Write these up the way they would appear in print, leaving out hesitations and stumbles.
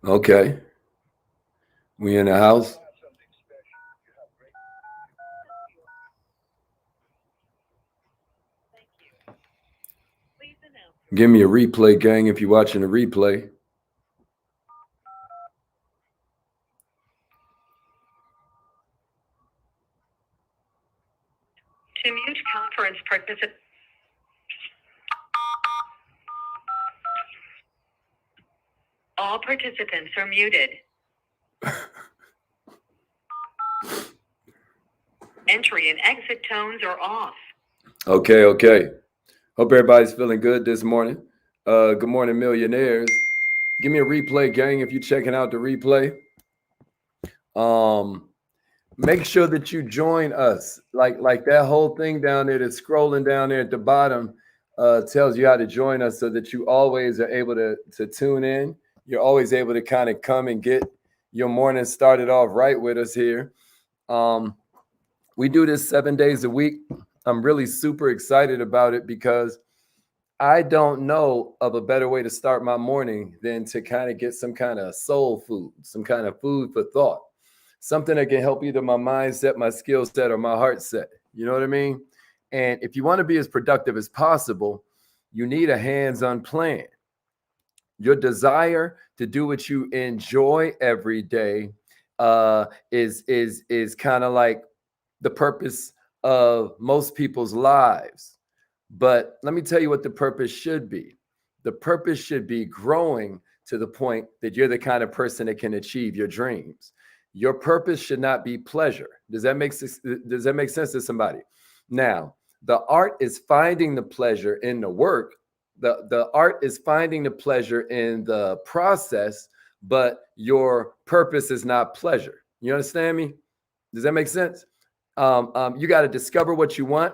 Okay. We in the house. Give me a replay, gang, if you're watching the replay. To mute conference participant. All participants are muted. Entry and exit tones are off. Okay, okay. Hope everybody's feeling good this morning. Good morning, millionaires. Give me a replay, gang, if you're checking out the replay. Make sure that you join us. Like that whole thing down there that's scrolling down there at the bottom tells you how to join us so that you always are able to tune in. You're always able to kind of come and get your morning started off right with us here. We do this 7 days a week. I'm really super excited about it because I don't know of a better way to start my morning than to kind of get some kind of soul food, some kind of food for thought, something that can help either my mindset, my skill set, or my heart set. You know what I mean? And if you want to be as productive as possible, you need a hands-on plan. Your desire to do what you enjoy every day is kind of like the purpose of most people's lives. But let me tell you what the purpose should be. The purpose should be growing to the point that you're the kind of person that can achieve your dreams. Your purpose should not be pleasure. Does that make sense? Does that make sense to somebody? Now, the art is finding the pleasure in the work. The art is finding the pleasure in the process, but your purpose is not pleasure. You understand me? Does that make sense? You got to discover what you want.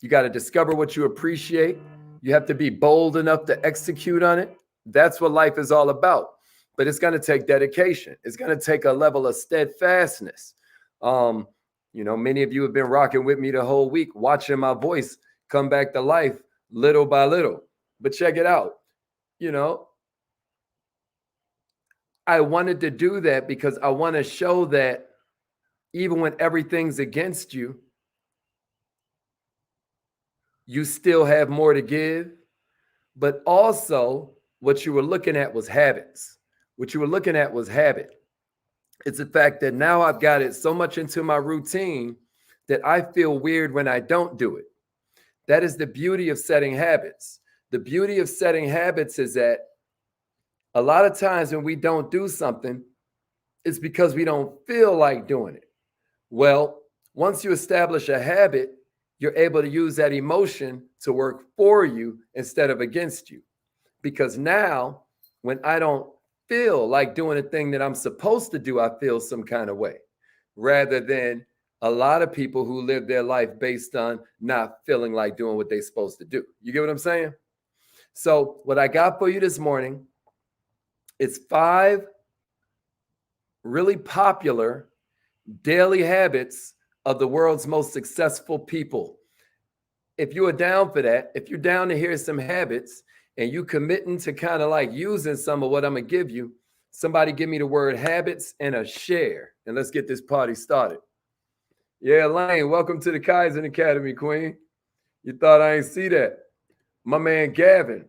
You got to discover what you appreciate. You have to be bold enough to execute on it. That's what life is all about. But it's going to take dedication. It's going to take a level of steadfastness. Many of you have been rocking with me the whole week, watching my voice come back to life little by little. But check it out. I wanted to do that because I want to show that even when everything's against you, you still have more to give. But also, what you were looking at was habits. What you were looking at was habit. It's the fact that now I've got it so much into my routine that I feel weird when I don't do it. That is the beauty of setting habits. The beauty of setting habits is that a lot of times when we don't do something, it's because we don't feel like doing it. Well, once you establish a habit, you're able to use that emotion to work for you instead of against you. Because now, when I don't feel like doing a thing that I'm supposed to do, I feel some kind of way, rather than a lot of people who live their life based on not feeling like doing what they're supposed to do. You get what I'm saying? So, what I got for you this morning is 5 really popular daily habits of the world's most successful people. If you are down for that, if you're down to hear some habits and you committing to kind of like using some of what I'm going to give you, somebody give me the word habits and a share. And let's get this party started. Yeah, Lane, welcome to the Kaizen Academy, Queen. You thought I ain't see that. My man, Gavin.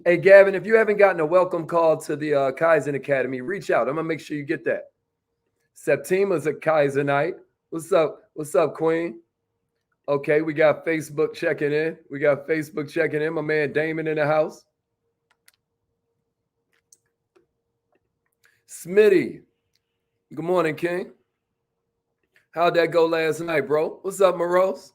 Hey, Gavin, if you haven't gotten a welcome call to the Kaizen Academy, reach out. I'm going to make sure you get that. Septima's a Kaizenite. What's up? What's up, Queen? Okay, we got Facebook checking in. My man Damon in the house. Smitty. Good morning, King. How'd that go last night, bro? What's up, Morose?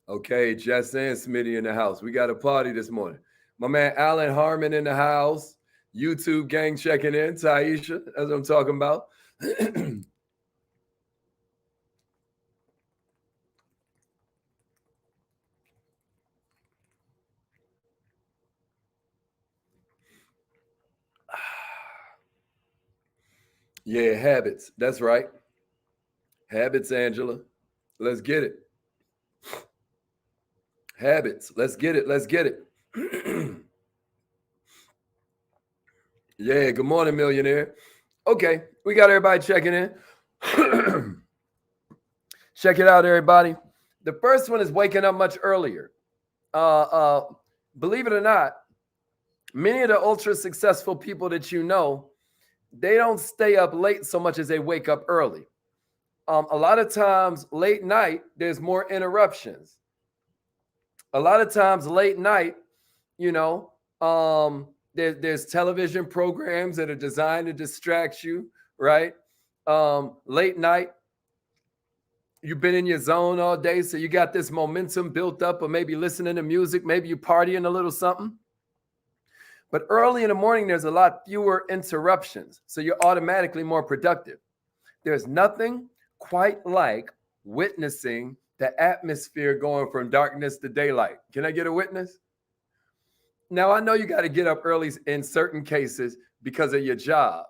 Okay, Jess and Smitty in the house. We got a party this morning. My man Alan Harmon in the house. YouTube gang checking in. Taisha, that's what I'm talking about. Yeah, habits. That's right. Habits, Angela. Let's get it. Habits. Let's get it. Yeah, good morning, millionaire. Okay, we got everybody checking in. Check it out, everybody. The first one is waking up much earlier. Uh, uh, Believe it or not, many of the ultra successful people that you know, they don't stay up late so much as they wake up early. A lot of times, late night, there's more interruptions. A lot of times, late night, you know, there's television programs that are designed to distract you, right? Late night, you've been in your zone all day, so you got this momentum built up, or maybe listening to music, maybe you partying a little something. But early in the morning, there's a lot fewer interruptions, so you're automatically more productive. There's nothing quite like witnessing the atmosphere going from darkness to daylight. Can I get a witness? Now, I know you got to get up early in certain cases because of your job.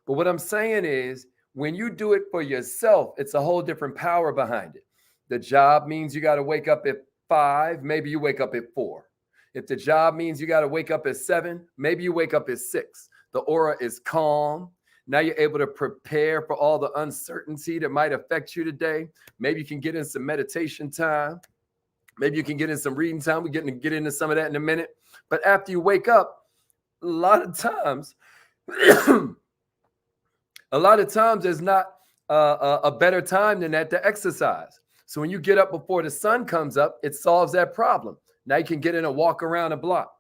But what I'm saying is, when you do it for yourself, it's a whole different power behind it. The job means you got to wake up at 5, maybe you wake up at 4. If the job means you got to wake up at 7, maybe you wake up at 6. The aura is calm. Now you're able to prepare for all the uncertainty that might affect you today. Maybe you can get in some meditation time. Maybe you can get in some reading time. We're getting to get into some of that in a minute. But after you wake up, a lot of times, there's not a better time than that to exercise. So when you get up before the sun comes up, it solves that problem. Now you can get in and walk around a block.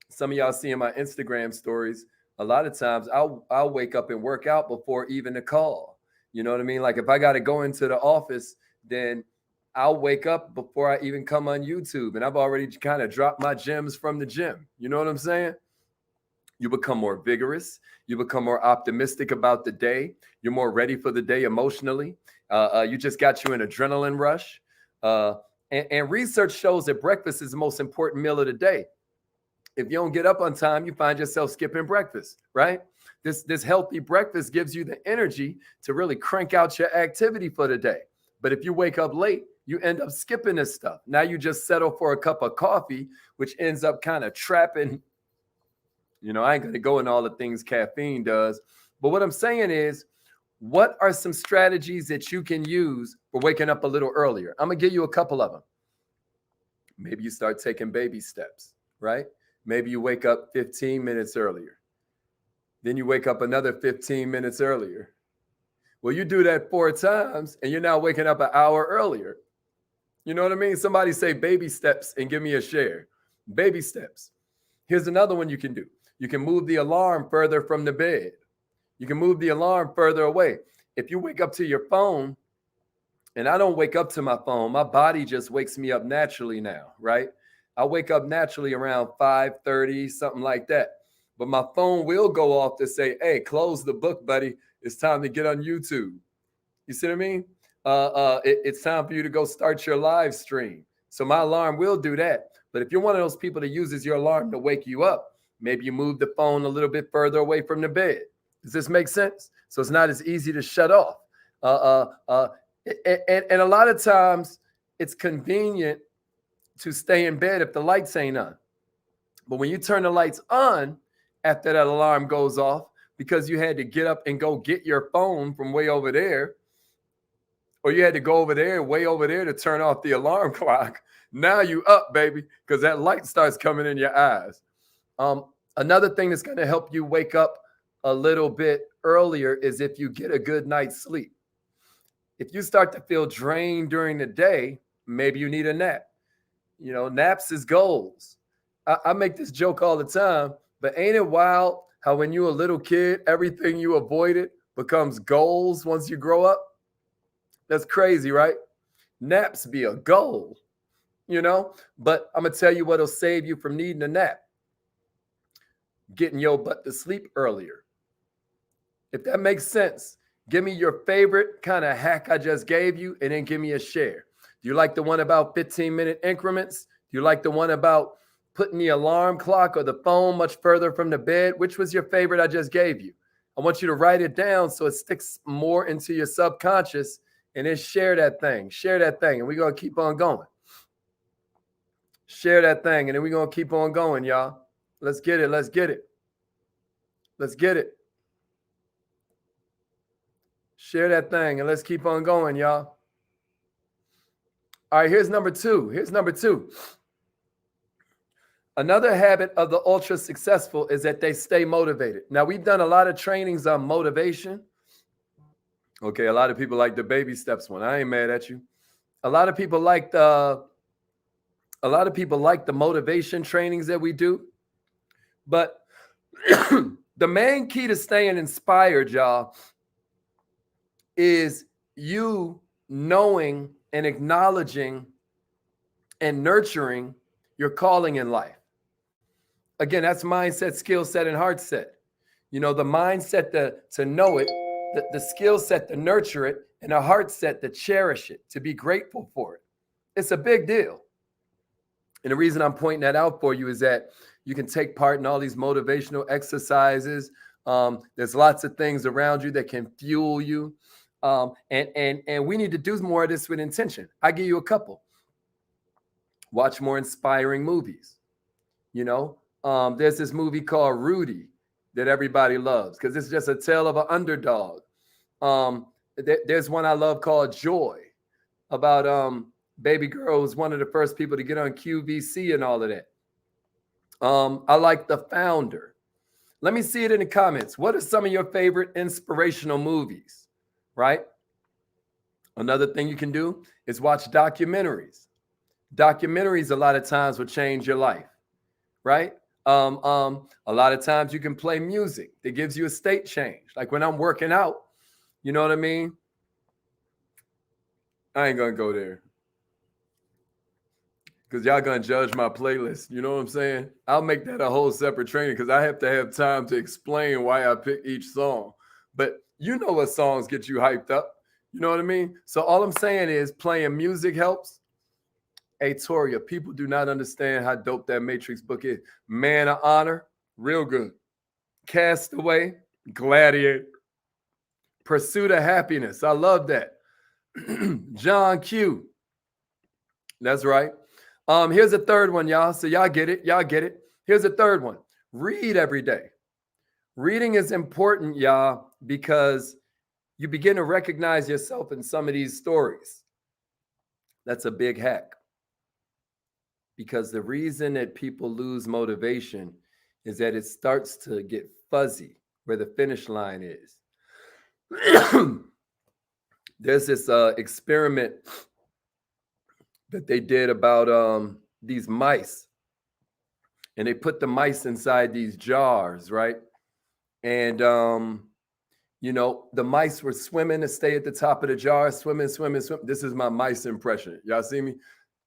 Some of y'all see in my Instagram stories, a lot of times I'll wake up and work out before even the call. You know what I mean? Like if I got to go into the office, then I'll wake up before I even come on YouTube, and I've already kind of dropped my gems from the gym. You know what I'm saying? You become more vigorous. You become more optimistic about the day. You're more ready for the day emotionally. You just got you an adrenaline rush. And research shows that breakfast is the most important meal of the day. If you don't get up on time, you find yourself skipping breakfast, right? This healthy breakfast gives you the energy to really crank out your activity for the day. But if you wake up late, you end up skipping this stuff. Now you just settle for a cup of coffee, which ends up kind of trapping. I ain't going to go into all the things caffeine does. But what I'm saying is, what are some strategies that you can use for waking up a little earlier? I'm going to give you a couple of them. Maybe you start taking baby steps, right? Maybe you wake up 15 minutes earlier. Then you wake up another 15 minutes earlier. Well, you do that 4 times and you're now waking up an hour earlier. You know what I mean? Somebody say baby steps and give me a share. Baby steps. Here's another one you can do. You can move the alarm further from the bed. You can move the alarm further away. If you wake up to your phone, and I don't wake up to my phone, my body just wakes me up naturally now, right? I wake up naturally around 5:30, something like that. But my phone will go off to say, hey, close the book, buddy. It's time to get on YouTube. You see what I mean? It's time for you to go start your live stream. So my alarm will do that. But if you're one of those people that uses your alarm to wake you up, maybe you move the phone a little bit further away from the bed. Does this make sense? So it's not as easy to shut off. And a lot of times it's convenient to stay in bed if the lights ain't on. But when you turn the lights on after that alarm goes off, because you had to get up and go get your phone from way over there, or you had to go over there, way over there to turn off the alarm clock, now you up, baby, because that light starts coming in your eyes. Another thing that's going to help you wake up a little bit earlier is if you get a good night's sleep. If you start to feel drained during the day, maybe you need a nap. Naps is goals. I make this joke all the time, but ain't it wild how when you're a little kid, everything you avoided becomes goals once you grow up? That's crazy, right? Naps be a goal, but I'm going to tell you what'll save you from needing a nap. Getting your butt to sleep earlier. If that makes sense, give me your favorite kind of hack I just gave you, and then give me a share. Do you like the one about 15-minute increments? Do you like the one about putting the alarm clock or the phone much further from the bed? Which was your favorite I just gave you? I want you to write it down so it sticks more into your subconscious, and then share that thing. Share that thing, and we're going to keep on going. Share that thing, and then we're going to keep on going, y'all. Let's get it. Let's get it. Let's get it. Share that thing and let's keep on going, y'all. All right, here's number two. Here's number two. Another habit of the ultra successful is that they stay motivated. Now, we've done a lot of trainings on motivation. Okay, a lot of people like the baby steps one. I ain't mad at you. A lot of people like the motivation trainings that we do. But the main key to staying inspired, y'all, is you knowing and acknowledging and nurturing your calling in life. Again, that's mindset, skill set, and heart set. You know, the mindset to know it, the skill set to nurture it, and a heart set to cherish it, to be grateful for it. It's a big deal. And the reason I'm pointing that out for you is that you can take part in all these motivational exercises. There's lots of things around you that can fuel you. And we need to do more of this with intention. I give you a couple. Watch more inspiring movies. You know, there's this movie called Rudy that everybody loves because it's just a tale of an underdog. There's one I love called Joy about baby girl was one of the first people to get on QVC and all of that. I like The Founder. Let me see it in the comments. What are some of your favorite inspirational movies, right? Another thing you can do is watch documentaries. Documentaries a lot of times will change your life, right? A lot of times you can play music that gives you a state change. Like when I'm working out, you know what I mean? I ain't gonna go there because y'all gonna judge my playlist. You know what I'm saying? I'll make that a whole separate training because I have to have time to explain why I pick each song. But you know what songs get you hyped up. You know what I mean? So all I'm saying is playing music helps. Hey, Toria, people do not understand how dope that Matrix book is. Man of Honor, real good. Castaway, Gladiator. Pursuit of Happiness, I love that. John Q. That's right. Here's a third one, y'all. So y'all get it. Y'all get it. Here's a third one. Read every day. Reading is important, y'all, because you begin to recognize yourself in some of these stories. That's a big hack. Because the reason that people lose motivation is that it starts to get fuzzy where the finish line is. There's this experiment that they did about these mice. And they put the mice inside these jars, right? And, you know, the mice were swimming to stay at the top of the jar, swimming. This is my mice impression. Y'all see me?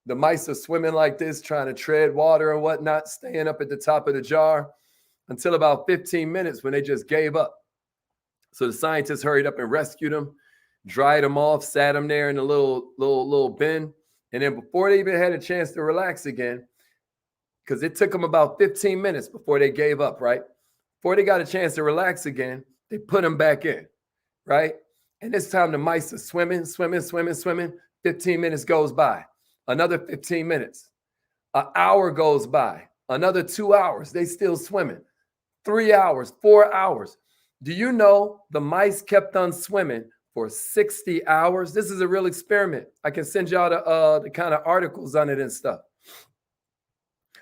The mice are swimming like this, trying to tread water and whatnot, staying up at the top of the jar until about 15 minutes when they just gave up. So the scientists hurried up and rescued them, dried them off, sat them there in a little bin. And then before they even had a chance to relax again, because it took them about 15 minutes before they gave up, right? Before they got a chance to relax again, they put them back in, right? And this time the mice are swimming. 15 minutes goes by. Another 15 minutes. An hour goes by. Another 2 hours. They still swimming. 3 hours, 4 hours. Do you know the mice kept on swimming for 60 hours? This is a real experiment. I can send y'all the kind of articles on it and stuff.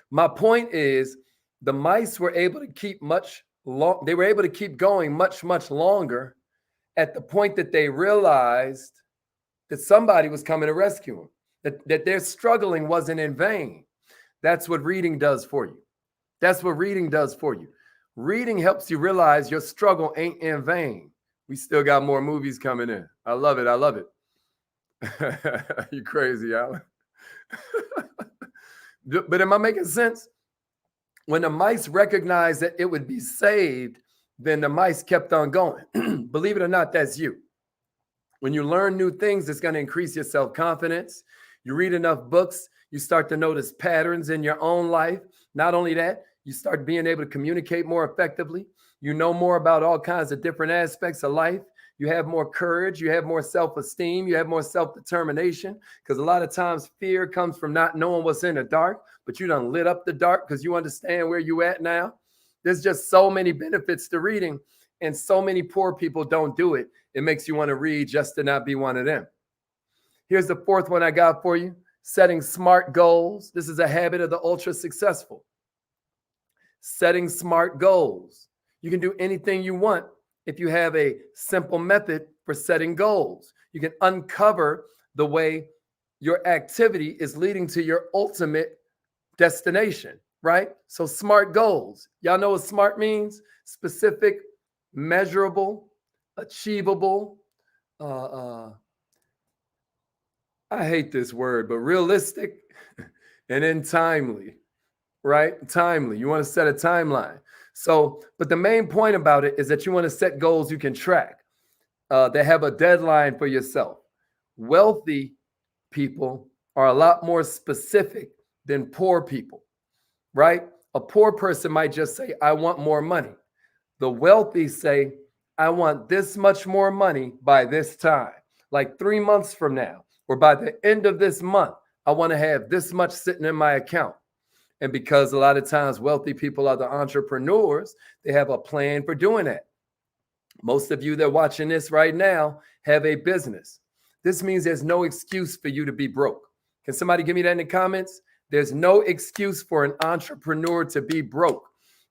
My point is the mice were able to keep they were able to keep going much longer at the point that they realized that somebody was coming to rescue them. That their struggling wasn't in vain. That's what reading does for you. That's what reading does for you. Reading helps you realize your struggle ain't in vain. We still got more movies coming in. I love it. I love it. You crazy, Alan. But am I making sense? When the mice recognized that it would be saved, then the mice kept on going. Believe it or not, that's you. When you learn new things, it's going to increase your self-confidence. You read enough books, you start to notice patterns in your own life. Not only that, you start being able to communicate more effectively. You know more about all kinds of different aspects of life. You have more courage. You have more self-esteem. You have more self-determination, because a lot of times fear comes from not knowing what's in the dark, but you done lit up the dark because you understand where you at now. There's just so many benefits to reading, and so many poor people don't do it. It makes you want to read just to not be one of them. Here's the fourth one I got for you: setting smart goals. This is a habit of the ultra successful. Setting smart goals. You can do anything you want if you have a simple method for setting goals. You can uncover the way your activity is leading to your ultimate destination, right? So smart goals. Y'all know what smart means? Specific, measurable, achievable. I hate this word, but realistic and then timely, right? Timely. You want to set a timeline. So, but the main point about it is that you want to set goals you can track. They have a deadline for yourself. Wealthy people are a lot more specific than poor people, right? A poor person might just say, I want more money. The wealthy say, I want this much more money by this time, like 3 months from now, or by the end of this month, I want to have this much sitting in my account. And because a lot of times wealthy people are the entrepreneurs, they have a plan for doing that. Most of you that are watching this right now have a business. This means there's no excuse for you to be broke. Can somebody give me that in the comments? There's no excuse for an entrepreneur to be broke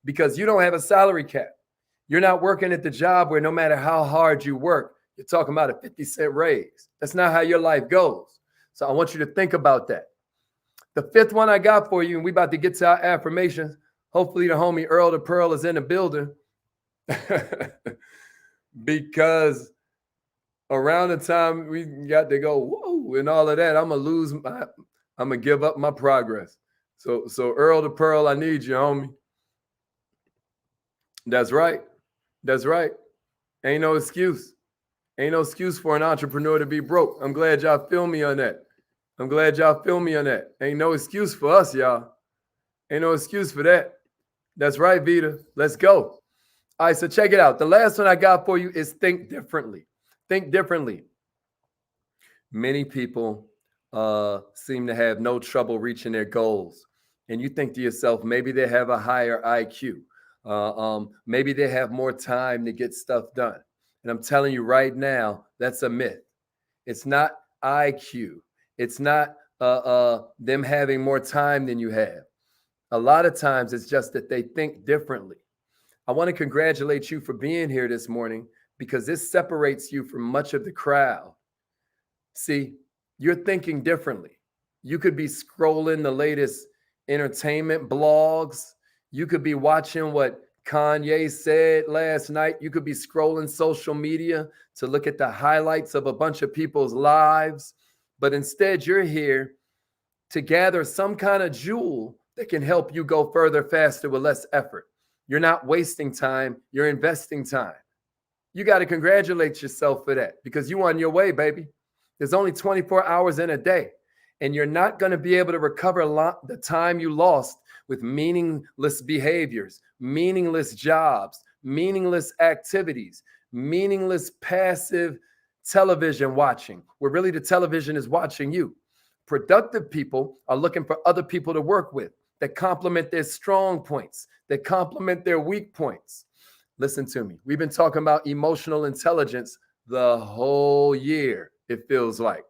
because you don't have a salary cap. You're not working at the job where no matter how hard you work, you're talking about a 50-cent raise. That's not how your life goes. So I want you to think about that. The fifth one I got for you, and we about to get to our affirmations. Hopefully the homie Earl the Pearl is in the building. Because around the time we got to go, whoa, and all of that, I'm gonna give up my progress. So Earl the Pearl, I need you, homie. That's right. That's right. Ain't no excuse. Ain't no excuse for an entrepreneur to be broke. I'm glad y'all feel me on that. I'm glad y'all feel me on that. Ain't no excuse for us, y'all. Ain't no excuse for that. That's right, Vita. Let's go. All right, so check it out. The last one I got for you is think differently. Think differently. Many people seem to have no trouble reaching their goals. And you think to yourself, maybe they have a higher IQ. Maybe they have more time to get stuff done. And I'm telling you right now, that's a myth. It's not IQ. It's not them having more time than you have. A lot of times it's just that they think differently. I want to congratulate you for being here this morning because this separates you from much of the crowd. See, you're thinking differently. You could be scrolling the latest entertainment blogs. You could be watching what Kanye said last night. You could be scrolling social media to look at the highlights of a bunch of people's lives. But instead, you're here to gather some kind of jewel that can help you go further faster with less effort. You're not wasting time. You're investing time. You got to congratulate yourself for that because you're on your way, baby. There's only 24 hours in a day, and you're not going to be able to recover the time you lost with meaningless behaviors, meaningless jobs, meaningless activities, meaningless passive television watching, where really the television is watching you. Productive people are looking for other people to work with that complement their strong points, that complement their weak points. Listen to me. We've been talking about emotional intelligence the whole year, it feels like.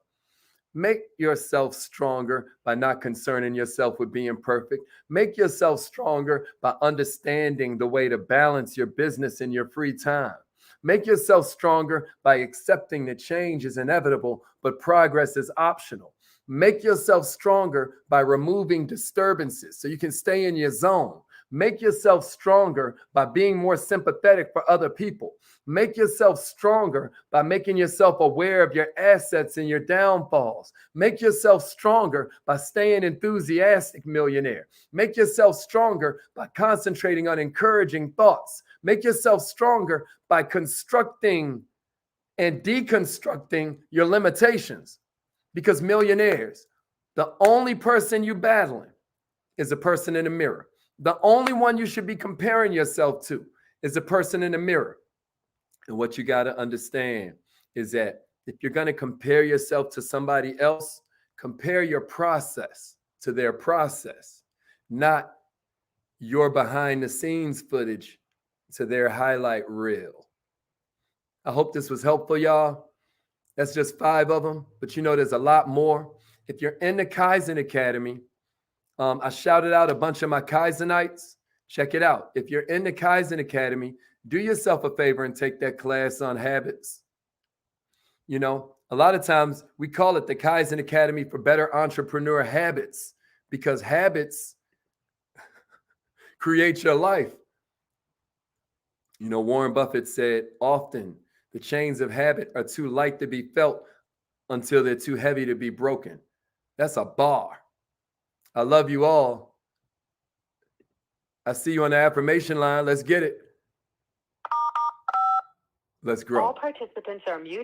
Make yourself stronger by not concerning yourself with being perfect. Make yourself stronger by understanding the way to balance your business in your free time. Make yourself stronger by accepting that change is inevitable, but progress is optional. Make yourself stronger by removing disturbances so you can stay in your zone. Make yourself stronger by being more sympathetic for other people. Make yourself stronger by making yourself aware of your assets and your downfalls. Make yourself stronger by staying enthusiastic, millionaire. Make yourself stronger by concentrating on encouraging thoughts. Make yourself stronger by constructing and deconstructing your limitations. Because millionaires, the only person you battling is a person in the mirror. The only one you should be comparing yourself to is the person in the mirror. And what you got to understand is that if you're going to compare yourself to somebody else, compare your process to their process, not your behind the scenes footage to their highlight reel. I hope this was helpful, y'all. That's just 5 of them, but you know there's a lot more. If you're in the Kaizen Academy, I shouted out a bunch of my Kaizenites. Check it out. If you're in the Kaizen Academy, do yourself a favor and take that class on habits. You know, a lot of times we call it the Kaizen Academy for Better Entrepreneur Habits because habits create your life. You know, Warren Buffett said often, the chains of habit are too light to be felt until they're too heavy to be broken. That's a bar. I love you all. I see you on the affirmation line. Let's get it. Let's grow. All participants are muted.